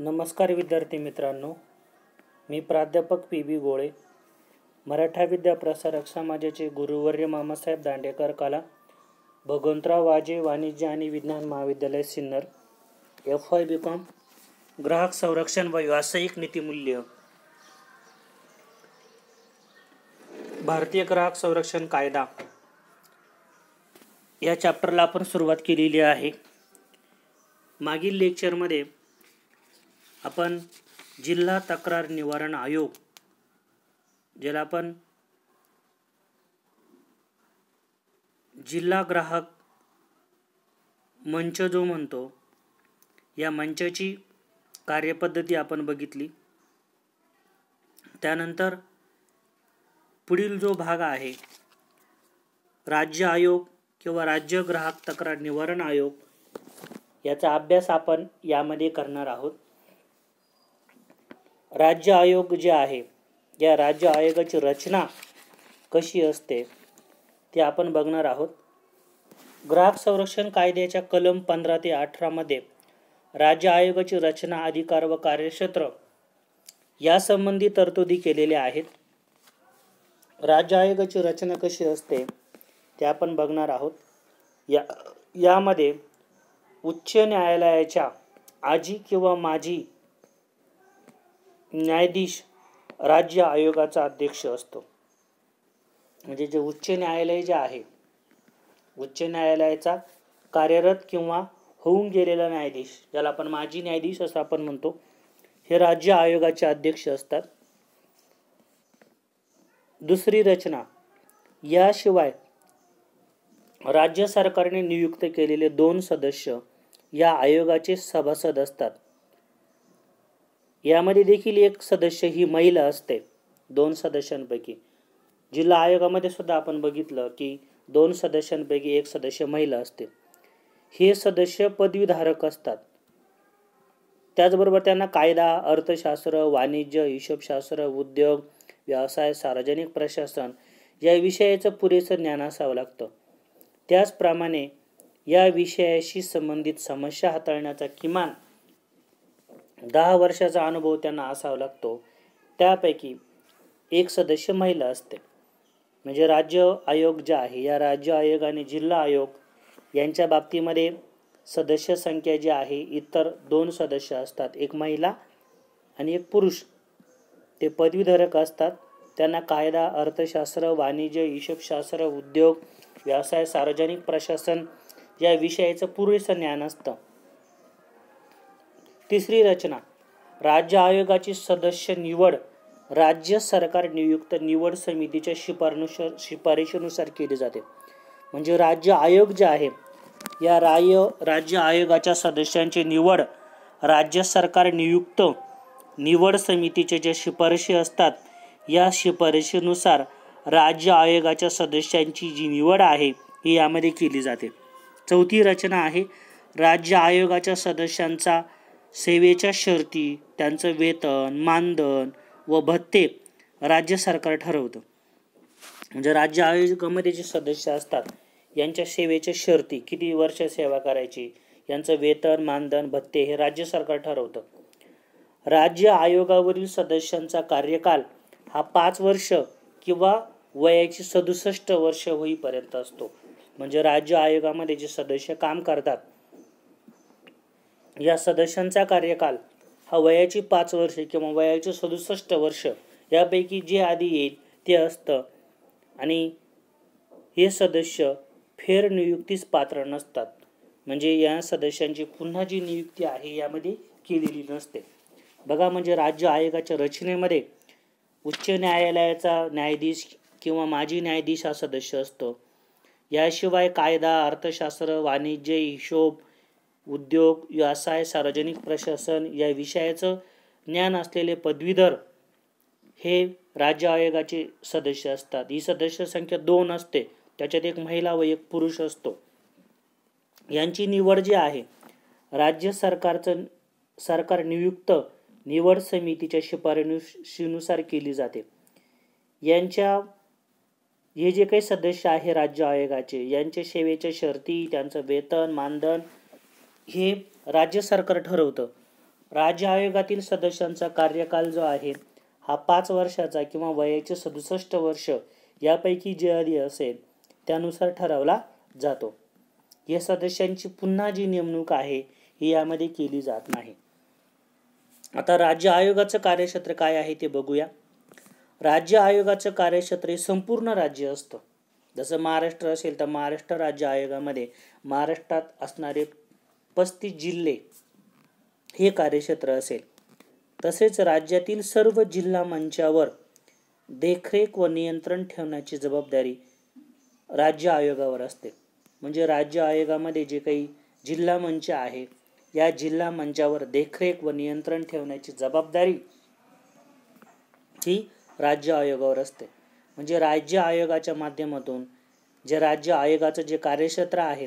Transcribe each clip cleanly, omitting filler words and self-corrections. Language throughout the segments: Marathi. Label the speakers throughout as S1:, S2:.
S1: नमस्कार विद्यार्थी मित्रांनो, मी प्राध्यापक पी.बी. गोळे, मराठा विद्या प्रसारक समाजाचे गुरुवर्य मामासाहेब दांडेकर कला, भगवंतराव वाजे वाणिज्य आणि विज्ञान महाविद्यालय सिन्नर, FY BCom, ग्राहक संरक्षण व व्यावसायिक नीतिमूल्य, भारतीय ग्राहक संरक्षण कायदा या चॅप्टरला आपण सुरुवात केलेली आहे. मागील लेक्चरमध्ये आपण जिल्हा तक्रार निवारण आयोग, ज्याला आपण जिल्हा ग्राहक मंच जो म्हणतो, या मंचाची कार्यपद्धती आपण बघितली. त्यानंतर पुढील जो भाग आहे, राज्य आयोग किंवा राज्य ग्राहक तक्रार निवारण आयोग, याचा अभ्यास आपण यामध्ये करणार आहोत. राज्य आयोग जे आहे, या राज्य आयोगाची रचना कशी असते ते आपण बघणार आहोत. ग्राहक संरक्षण कायद्याच्या कलम 15 ते 18 मध्ये राज्य आयोगाची रचना, अधिकार व कार्यक्षेत्र यासंबंधी तरतुदी केलेल्या आहेत. राज्य आयोगाची रचना कशी असते ते आपण बघणार आहोत. यामध्ये उच्च न्यायालयाच्या आजी किंवा माजी न्यायाधीश राज्य आयोगाचा अध्यक्ष असतो. म्हणजे जे उच्च न्यायालय जे आहे, उच्च न्यायालयाचा कार्यरत किंवा होऊन गेलेला न्यायाधीश, ज्याला आपण माजी न्यायाधीश असं आपण म्हणतो, हे राज्य आयोगाचे अध्यक्ष असतात. दुसरी रचना, याशिवाय राज्य सरकारने नियुक्त केलेले 2 सदस्य या आयोगाचे सभासद असतात. यामध्ये देखील एक सदस्य ही महिला असते. 2 सदस्यांपैकी जिल्हा आयोगामध्ये सुद्धा आपण बघितलं की 2 सदस्यांपैकी एक सदस्य महिला असते. हे सदस्य पदवीधारक असतात. त्याचबरोबर त्यांना कायदा, अर्थशास्त्र, वाणिज्य, हिशोबशास्त्र, उद्योग, व्यवसाय, सार्वजनिक प्रशासन या विषयाचं पुरेसं ज्ञान असावं लागतं. त्याचप्रमाणे या विषयाशी संबंधित समस्या हाताळण्याचा किमान 10 वर्षाचा अनुभव त्यांना असावा लागतो. त्यापैकी एक सदस्य महिला असते. म्हणजे राज्य आयोग जे आहे, या राज्य आयोग आणि जिल्हा आयोग यांच्या बाबतीमध्ये सदस्य संख्या जी आहे, इतर 2 सदस्य असतात, एक महिला आणि एक पुरुष. ते पदवीधारक असतात. त्यांना कायदा, अर्थशास्त्र, वाणिज्य, हिशोबशास्त्र, उद्योग, व्यवसाय, सार्वजनिक प्रशासन या विषयाचं पुरेसं ज्ञान असतं. तिसरी रचना, राज्य आयोगाची सदस्य निवड राज्य सरकार नियुक्त निवड समितीच्या शिफारशीनुसार केली जाते. म्हणजे राज्य आयोग जे आहे, या राज्य आयोगाच्या सदस्यांची निवड राज्य सरकार नियुक्त निवड समितीच्या ज्या शिफारशी असतात, या शिफारशीनुसार राज्य आयोगाच्या सदस्यांची जी निवड आहे ही यामध्ये केली जाते. चौथी रचना आहे, राज्य आयोगाच्या सदस्यांचा सेवेच्या शर्ती, त्यांचं वेतन, मानधन व भत्ते राज्य सरकार ठरवतं. म्हणजे राज्य आयोगामध्ये जे सदस्य असतात, यांच्या सेवेच्या शर्ती, किती वर्ष सेवा करायची, यांचं वेतन, मानधन, भत्ते हे राज्य सरकार ठरवतं. राज्य आयोगावरील सदस्यांचा कार्यकाल हा 5 वर्ष किंवा वयाची 67 वर्ष होईपर्यंत असतो. म्हणजे राज्य आयोगामध्ये जे सदस्य काम करतात, या सदस्यांचा कार्यकाल हा वयाची 5 वर्ष किंवा वयाची 67 वर्ष यापैकी जे आधी येईल ते असतं. आणि हे सदस्य फेरनियुक्तीस पात्र नसतात. म्हणजे या सदस्यांची पुन्हा जी नियुक्ती आहे यामध्ये केलेली नसते. बघा, म्हणजे राज्य आयोगाच्या रचनेमध्ये उच्च न्यायालयाचा न्यायाधीश किंवा माजी न्यायाधीश हा सदस्य असतो. याशिवाय कायदा, अर्थशास्त्र, वाणिज्य, हिशोब, उद्योग, व्यवसाय, सार्वजनिक प्रशासन या विषयाचं ज्ञान असलेले पदवीधर हे राज्य आयोगाचे सदस्य असतात. ही सदस्य संख्या 2 असते. त्याच्यात एक महिला व एक पुरुष असतो. यांची निवड जी आहे राज्य सरकार नियुक्त निवड समितीच्या शिफारशीनुसार केली जाते. हे जे काही सदस्य आहे राज्य आयोगाचे, यांच्या सेवेच्या शर्ती, त्यांचं वेतन, मानधन हे राज्य सरकार ठरवतं. राज्य आयोगातील सदस्यांचा कार्यकाल जो आहे हा 5 वर्षाचा किंवा वयाचे 67 वर्ष यापैकी जे आधी असेल त्यानुसार ठरवला जातो. या सदस्यांची पुन्हा जी नेमणूक आहे ही यामध्ये केली जात नाही. आता राज्य आयोगाचं कार्यक्षेत्र काय आहे ते बघूया. राज्य आयोगाचं कार्यक्षेत्र हे संपूर्ण राज्य असतं. जसं महाराष्ट्र असेल तर महाराष्ट्र राज्य आयोगामध्ये महाराष्ट्रात असणारे 35 जिल्हे हे कार्यक्षेत्र असेल. तसेच राज्यातील सर्व जिल्हा मंचावर देखरेख व नियंत्रण ठेवण्याची जबाबदारी राज्य आयोगावर असते. म्हणजे राज्य आयोगामध्ये जे काही जिल्हा मंच आहे या जिल्हा मंचावर देखरेख व नियंत्रण ठेवण्याची जबाबदारी ही राज्य आयोगावर असते. म्हणजे राज्य आयोगाच्या माध्यमातून जे राज्य आयोगाचं जे कार्यक्षेत्र आहे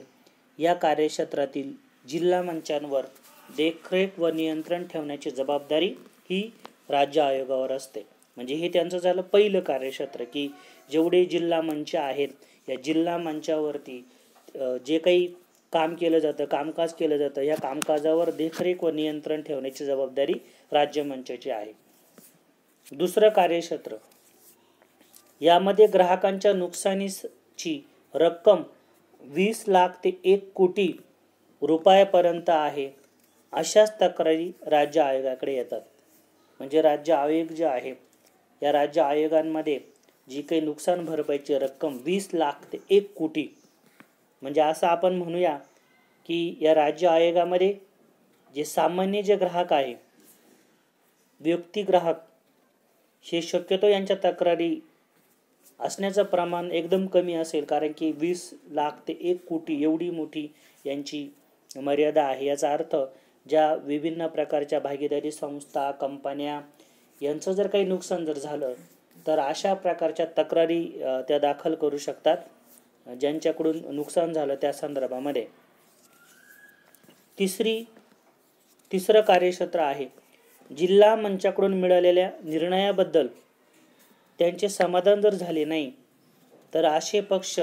S1: या कार्यक्षेत्रातील जिल्हा मंचांवर देखरेख व नियंत्रण ठेवण्याची जबाबदारी ही राज्य आयोगावर असते. म्हणजे हे त्यांचं झालं पहिलं कार्यक्षेत्र की जेवढे जिल्हा मंच आहेत या जिल्हा मंचावरती जे काही काम केलं जातं, कामकाज केलं जातं, या कामकाजावर देखरेख व नियंत्रण ठेवण्याची जबाबदारी राज्य मंचाची आहे. दुसरं कार्यक्षेत्र यामध्ये ग्राहकांच्या नुकसानीची रक्कम 20 लाख ते 1 कोटी रुपयापर्यंत आहे अशाच तक्रारी राज्य आयोगाकडे येतात. म्हणजे राज्य आयोग जे आहे या राज्य आयोगांमध्ये जी काही नुकसान भरपाईची रक्कम 20 लाख ते 1 कोटी म्हणजे असं आपण म्हणूया की या राज्य आयोगामध्ये जे सामान्य जे ग्राहक आहे व्यक्ती ग्राहक हे शक्यतो यांच्या तक्रारी असण्याचं प्रमाण एकदम कमी असेल. कारण की 20 लाख ते 1 कोटी एवढी मोठी यांची मर्यादा आहे. याचा अर्थ ज्या विभिन्न प्रकारच्या भागीदारी संस्था कंपन्या यांचं जर काही नुकसान जर झालं तर अशा प्रकारच्या तक्रारी त्या दाखल करू शकतात ज्यांच्याकडून नुकसान झालं त्या संदर्भामध्ये. तिसरं कार्यक्षेत्र आहे जिल्हा मंचाकडून मिळालेल्या निर्णयाबद्दल त्यांचे समाधान जर झाले नाही तर असे पक्ष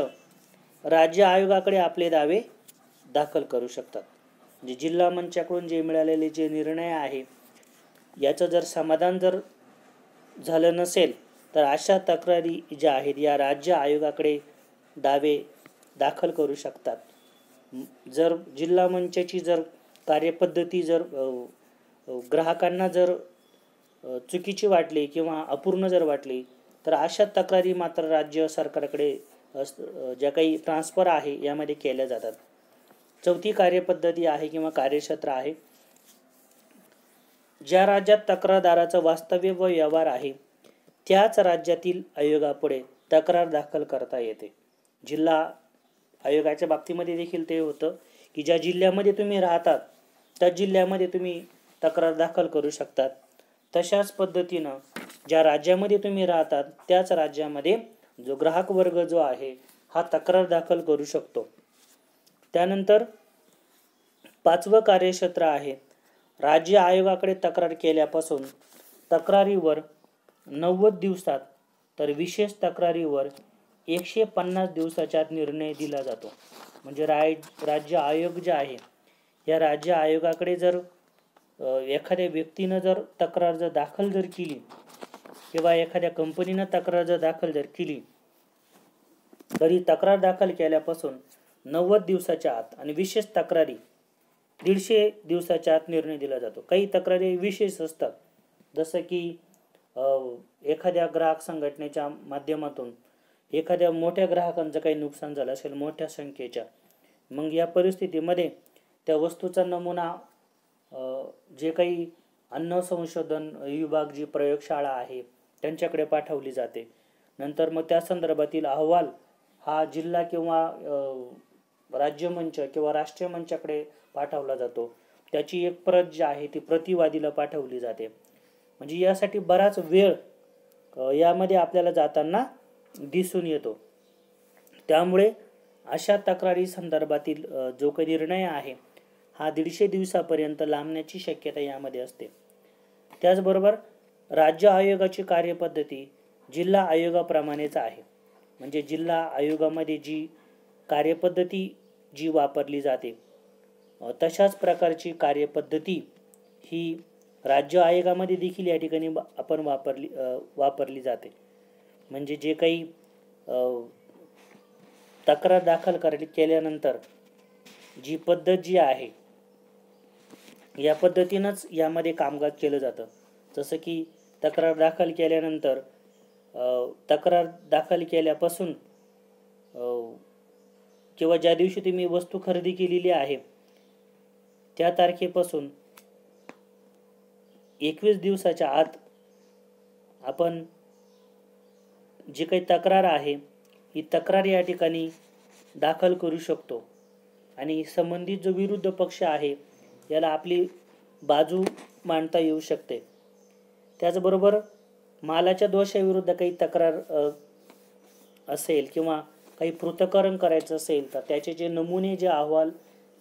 S1: राज्य आयोगाकडे आपले दावे दाखल करू शकतात. म्हणजे जिल्हा मंचाकडून जे मिळालेले जे निर्णय आहे याचं जर समाधान जर झालं नसेल तर अशा तक्रारी ज्या आहेत या राज्य आयोगाकडे दावे दाखल करू शकतात. जर जिल्हा मंचाची जर कार्यपद्धती जर ग्राहकांना जर चुकीची वाटली किंवा अपूर्ण जर वाटली तर अशा तक्रारी मात्र राज्य सरकारकडे ज्या काही ट्रान्सफर आहे यामध्ये केल्या जातात. चौथी कार्यपद्धती आहे किंवा कार्यक्षेत्र आहे ज्या राज्यात तक्रारदाराचं वास्तव्य व व्यवहार आहे त्याच राज्यातील आयोगापुढे तक्रार दाखल करता येते. जिल्हा आयोगाच्या बाबतीमध्ये देखील ते होतं की ज्या जिल्ह्यामध्ये तुम्ही राहतात त्या जिल्ह्यामध्ये तुम्ही तक्रार दाखल करू शकतात. तशाच पद्धतीनं ज्या राज्यामध्ये तुम्ही राहतात त्याच राज्यामध्ये जो ग्राहक वर्ग जो आहे हा तक्रार दाखल करू शकतो. त्यानंतर 5वं कार्यक्षेत्र आहे राज्य आयोगाकडे तक्रार केल्यापासून तक्रारीवर 90 दिवसात तर विशेष तक्रारीवर 150 दिवसाच्या आत निर्णय दिला जातो. म्हणजे राज्य आयोग जे आहे या राज्य आयोगाकडे जर एखाद्या व्यक्तीनं जर तक्रार जर दाखल जर केली किंवा एखाद्या कंपनीनं तक्रार जर दाखल जर केली तरी तक्रार दाखल केल्यापासून 90 दिवसाच्या आत आणि विशेष तक्रारी 150 दिवसाच्या आत निर्णय दिला जातो. काही तक्रारी विशेष असतात जसं की एखाद्या ग्राहक संघटनेच्या माध्यमातून एखाद्या मोठ्या ग्राहकांचं काही नुकसान झालं असेल मोठ्या संख्येच्या, मग या परिस्थितीमध्ये त्या वस्तूचा नमुना जे काही अन्न संशोधन विभाग जी प्रयोगशाळा आहे त्यांच्याकडे पाठवली जाते. नंतर मग त्या संदर्भातील अहवाल हा जिल्हा किंवा राज्य मंच किंवा राष्ट्रीय मंचाकडे पाठवला जातो. त्याची एक प्रत जी आहे ती प्रतिवादीला पाठवली जाते. म्हणजे यासाठी बराच वेळ यामध्ये आपल्याला जाताना दिसून येतो. त्यामुळे अशा तक्रारी संदर्भातील जो काही निर्णय आहे हा 150 दिवसापर्यंत लांबण्याची शक्यता यामध्ये असते. त्याचबरोबर राज्य आयोगाची कार्यपद्धती जिल्हा आयोगाप्रमाणेच आहे. म्हणजे जिल्हा आयोगामध्ये जी कार्यपद्धती जी वापरली जाते तशाच प्रकारची कार्यपद्धती ही राज्य आयोगामध्ये देखील या ठिकाणी आपण वापरली जाते. म्हणजे जे काही तक्रार दाखल केल्यानंतर जी पद्धत जी आहे या पद्धतीनंच यामध्ये कामकाज केलं जातं. जसं की तक्रार दाखल केल्यानंतर तक्रार दाखल केल्यापासून किंवा ज्या दिवशी तुम्ही वस्तू खरेदी केलेली आहे त्या तारखेपासून 21 दिवसाच्या आत आपण जी काही तक्रार आहे ही तक्रार या ठिकाणी दाखल करू शकतो आणि संबंधित जो विरुद्ध पक्ष आहे याला आपली बाजू मांडता येऊ शकते. त्याचबरोबर मालाच्या दोषाविरुद्ध काही तक्रार असेल किंवा काही पृथक्करण करायचं असेल तर त्याचे जे नमुने जे अहवाल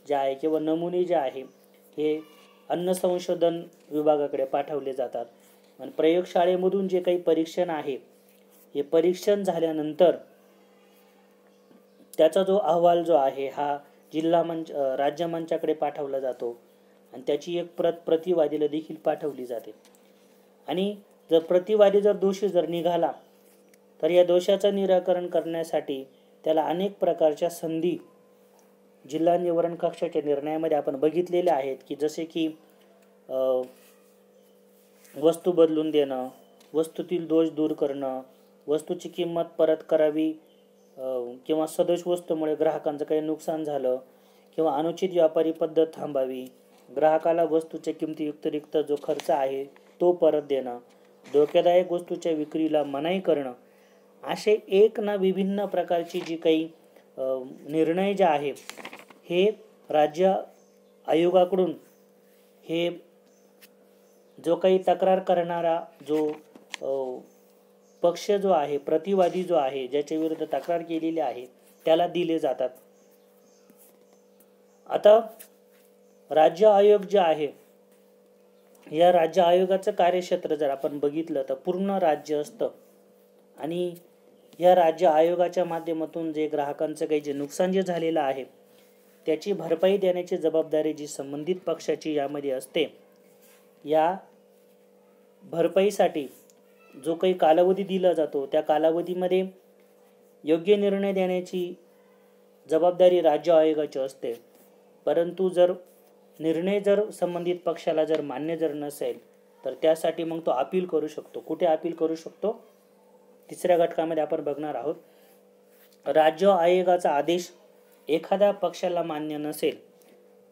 S1: जे आहे किंवा नमुने जे आहे हे अन्न संशोधन विभागाकडे पाठवले जातात. आणि प्रयोगशाळेमधून जे काही परीक्षण आहे हे परीक्षण झाल्यानंतर त्याचा जो अहवाल जो आहे हा जिल्हा मंच राज्य मंचाकडे पाठवला जातो आणि त्याची एक प्रत प्रतिवादीला देखील पाठवली जाते. आणि जर प्रतिवादी जर दोषी जर निघाला तर या दोषाचं निराकरण करण्यासाठी त्याला अनेक प्रकारच्या संधी जिल्हा निवारण कक्षाच्या निर्णयामध्ये आपण बघितलेले आहेत की जसे की वस्तू बदलून देणं, वस्तूतील दोष दूर करणं, वस्तूची किंमत परत करावी किंवा सदोष वस्तूमुळे ग्राहकांचं काही नुकसान झालं किंवा अनुचित व्यापारी पद्धत थांबावी, ग्राहकाला वस्तूच्या किमतीव्यतिरिक्त जो खर्च आहे तो परत देणं, धोकादायक वस्तूच्या विक्रीला मनाई करणं, असे एक ना विभिन्न प्रकारची जी काही निर्णय जे आहे हे राज्य आयोगाकडून हे जो काही तक्रार करणारा जो पक्ष जो आहे, प्रतिवादी जो आहे, ज्याच्या विरुद्ध तक्रार केलेली आहे त्याला दिले जातात. आता राज्य आयोग जे आहे या राज्य आयोगाचं कार्यक्षेत्र जर आपण बघितलं तर पूर्ण राज्य असतं आणि या राज्य आयोगाच्या माध्यमातून जे ग्राहकांचं काही जे नुकसान जे झालेलं आहे त्याची भरपाई देण्याची जबाबदारी जी संबंधित पक्षाची यामध्ये असते. या भरपाईसाठी जो काही कालावधी दिला जातो त्या कालावधीमध्ये योग्य निर्णय देण्याची जबाबदारी राज्य आयोगाची असते. परंतु जर निर्णय जर संबंधित पक्षाला जर मान्य जर नसेल तर त्यासाठी मग तो अपील करू शकतो. कुठे अपील करू शकतो? तिसऱ्या घटकामध्ये आपण बघणार आहोत. राज्य आयोगाचा आदेश एखाद्या पक्षाला मान्य नसेल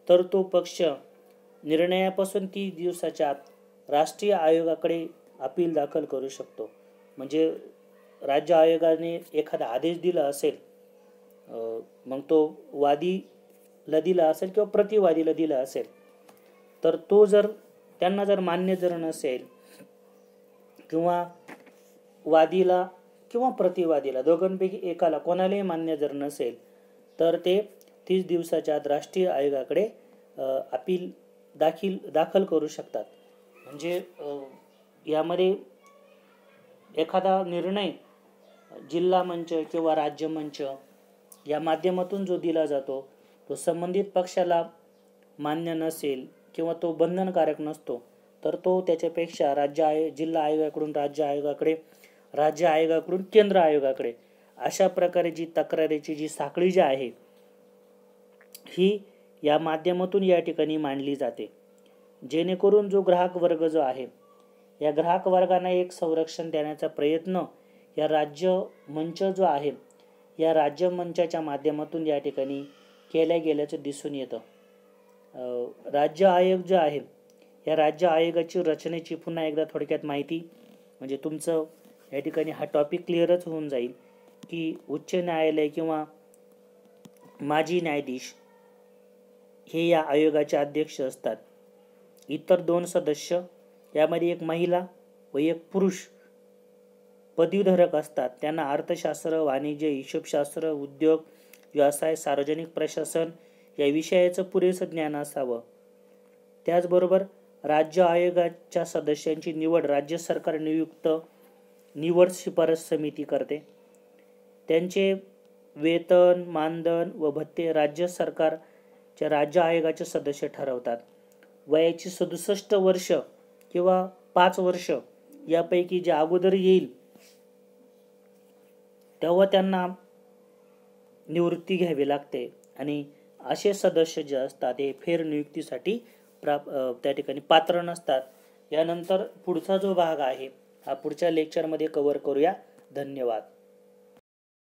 S1: तर तो पक्ष निर्णयापासून 30 दिवसाच्या आत राष्ट्रीय आयोगाकडे अपील दाखल करू शकतो. म्हणजे राज्य आयोगाने एखादा आदेश दिला असेल मग तो वादीला दिला असेल किंवा प्रतिवादीला दिला असेल तर तो जर त्यांना जर मान्य जर नसेल किंवा वादीला किंवा प्रतिवादीला दोघांपैकी एकाला कोणालाही मान्य जर नसेल तर ते 30 दिवसाच्या आत राष्ट्रीय आयोगाकडे अपील दाखल करू शकतात. म्हणजे यामध्ये एखादा निर्णय जिल्हा मंच किंवा राज्य मंच या माध्यमातून जो दिला जातो तो संबंधित पक्षाला मान्य नसेल किंवा तो बंधनकारक नसतो तर तो त्याच्यापेक्षा जिल्हा आयोगाकडून राज्य आयोगाकडून केंद्र आयोगाकडे अशा प्रकारे जी तक्रारीची जी साखळी जी आहे ही या माध्यमातून या ठिकाणी मांडली जाते. जेणेकरून जो ग्राहक वर्ग जो आहे या ग्राहक वर्गांना एक संरक्षण देण्याचा प्रयत्न या राज्य मंच जो आहे या राज्य मंचाच्या माध्यमातून या ठिकाणी केल्या गेल्याचं दिसून येतं. राज्य आयोग जो आहे या राज्य आयोगाची रचनेची पुन्हा एकदा थोडक्यात माहिती म्हणजे तुमचं या ठिकाणी हा टॉपिक क्लिअरच होऊन जाईल की उच्च न्यायालय किंवा माजी न्यायाधीश हे या आयोगाचे अध्यक्ष असतात. इतर 2 सदस्य यामध्ये एक महिला व एक पुरुष पदवीधारक असतात. त्यांना अर्थशास्त्र, वाणिज्य, हिशोबशास्त्र, उद्योग, व्यवसाय, सार्वजनिक प्रशासन या विषयाचं पुरेसं ज्ञान असावं. त्याचबरोबर राज्य आयोगाच्या सदस्यांची निवड राज्य सरकार नियुक्त निवड शिफारस समिती करते. त्यांचे वेतन, मानधन व भत्ते राज्य सरकारच्या राज्य आयोगाचे सदस्य ठरवतात. वयाची 67 वर्ष किंवा 5 वर्ष यापैकी जे अगोदर येईल तेव्हा त्यांना निवृत्ती घ्यावी लागते आणि असे सदस्य जे असतात ते फेरनियुक्तीसाठी त्या ठिकाणी पात्र नसतात. यानंतर पुढचा जो भाग आहे हा पुढच्या लेक्चरमध्ये कव्हर करूया. धन्यवाद.